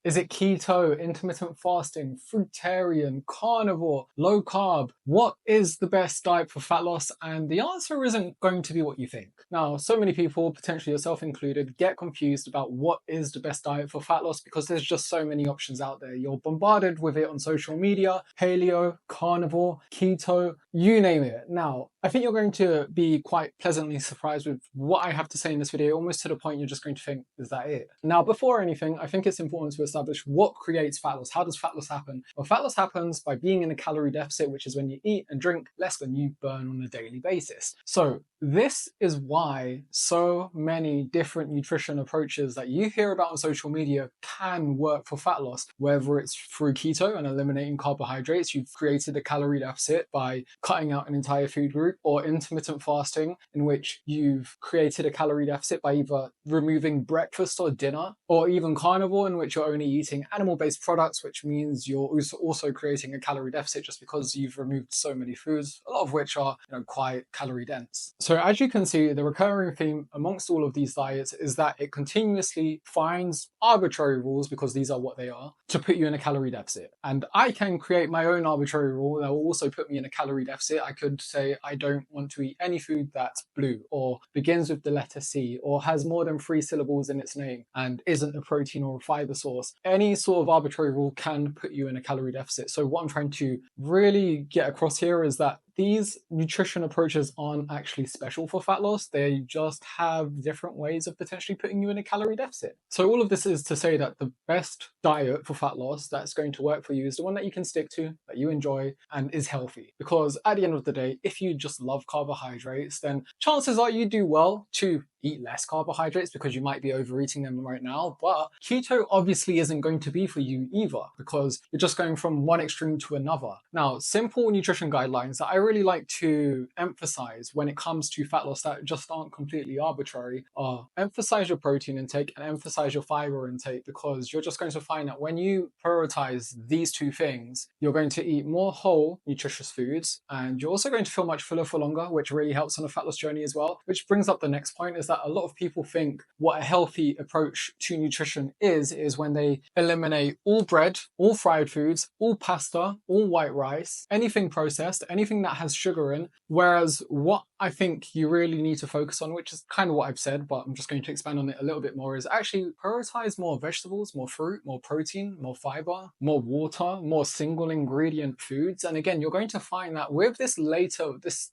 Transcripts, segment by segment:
Is it keto, intermittent fasting, fruitarian, carnivore, low carb? What is the best diet for fat loss? And the answer isn't going to be what you think. Now, so many people, potentially yourself included, get confused about what is the best diet for fat loss because there's just so many options out there. You're bombarded with it on social media, paleo, carnivore, keto, you name it. Now, I think you're going to be quite pleasantly surprised with what I have to say in this video, almost to the point you're just going to think, is that it? Now, before anything, I think it's important to establish what creates fat loss. How does fat loss happen? Well, fat loss happens by being in a calorie deficit, which is when you eat and drink less than you burn on a daily basis. So this is why so many different nutrition approaches that you hear about on social media can work for fat loss, whether it's through keto and eliminating carbohydrates, you've created a calorie deficit by cutting out an entire food group, or intermittent fasting, in which you've created a calorie deficit by either removing breakfast or dinner, or even carnivore, in which you're only eating animal-based products, which means you're also creating a calorie deficit just because you've removed so many foods, a lot of which are quite calorie dense. So as you can see, the recurring theme amongst all of these diets is that it continuously finds arbitrary rules, because these are what they are, to put you in a calorie deficit. And I can create my own arbitrary rule that will also put me in a calorie deficit. I could say I don't want to eat any food that's blue, or begins with the letter C, or has more than 3 syllables in its name, and isn't a protein or a fiber source. Any sort of arbitrary rule can put you in a calorie deficit. So what I'm trying to really get across here is that these nutrition approaches aren't actually special for fat loss. They just have different ways of potentially putting you in a calorie deficit. So all of this is to say that the best diet for fat loss that's going to work for you is the one that you can stick to, that you enjoy, and is healthy. Because at the end of the day, if you just love carbohydrates, then chances are you do well to eat less carbohydrates, because you might be overeating them right now. But keto obviously isn't going to be for you either, because you're just going from one extreme to another. Now, simple nutrition guidelines that I really like to emphasize when it comes to fat loss that just aren't completely arbitrary are: emphasize your protein intake and emphasize your fiber intake, because you're just going to find that when you prioritize these two things, you're going to eat more whole, nutritious foods, and you're also going to feel much fuller for longer, which really helps on a fat loss journey as well. Which brings up the next point, is that a lot of people think what a healthy approach to nutrition is when they eliminate all bread, all fried foods, all pasta, all white rice, anything processed, anything that has sugar in. Whereas what I think you really need to focus on, which is kind of what I've said, but I'm just going to expand on it a little bit more, is actually prioritize more vegetables, more fruit, more protein, more fiber, more water, more single ingredient foods. And again, you're going to find that with this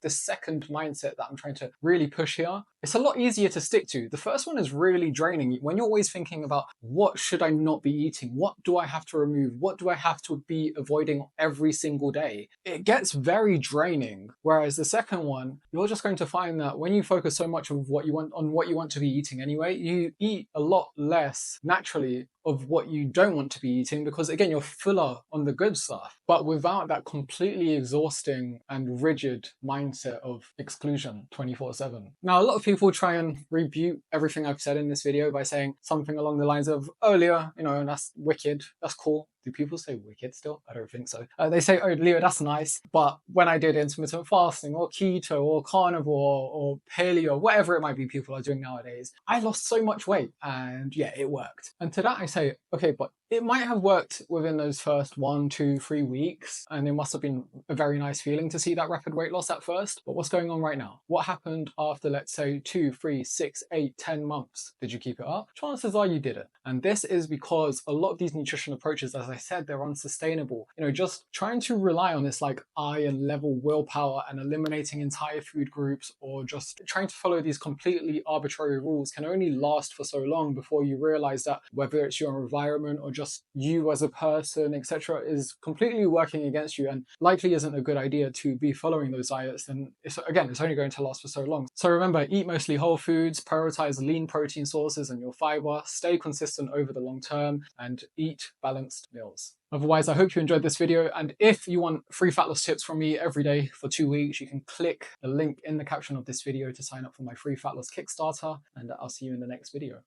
second mindset that I'm trying to really push here, it's a lot easier to stick to. The first one is really draining. When you're always thinking about, what should I not be eating? What do I have to remove? What do I have to be avoiding every single day? It gets very draining. Whereas the second one, you're just going to find that when you focus so much of what you want to be eating anyway, you eat a lot less naturally of what you don't want to be eating, because again, you're fuller on the good stuff, but without that completely exhausting and rigid mindset of exclusion 24/7. Now, a lot of people try and rebuke everything I've said in this video by saying something along the lines of, "Oh, Leo, that's wicked, that's cool." Do people say wicked still? I don't think so. They say, "Oh, Leo, that's nice, but when I did intermittent fasting or keto or carnivore or paleo," whatever it might be people are doing nowadays, "I lost so much weight and yeah, it worked." And to that I say, okay, but it might have worked within those first 1, 2, 3 weeks, and it must have been a very nice feeling to see that rapid weight loss at first. But what's going on right now? What happened after, let's say, 2, 3, 6, 8, 10 months? Did you keep it up? Chances are you didn't. And this is because a lot of these nutrition approaches, as I said, they're unsustainable. Just trying to rely on this like iron level willpower and eliminating entire food groups, or just trying to follow these completely arbitrary rules, can only last for so long before you realize that whether it's your environment or just you as a person, etc., is completely working against you, and likely isn't a good idea to be following those diets. And it's only going to last for so long. So remember, eat mostly whole foods, prioritize lean protein sources and your fiber, stay consistent over the long term, and eat balanced meals. Otherwise, I hope you enjoyed this video, and if you want free fat loss tips from me every day for 2 weeks, you can click the link in the caption of this video to sign up for my free fat loss Kickstarter, and I'll see you in the next video.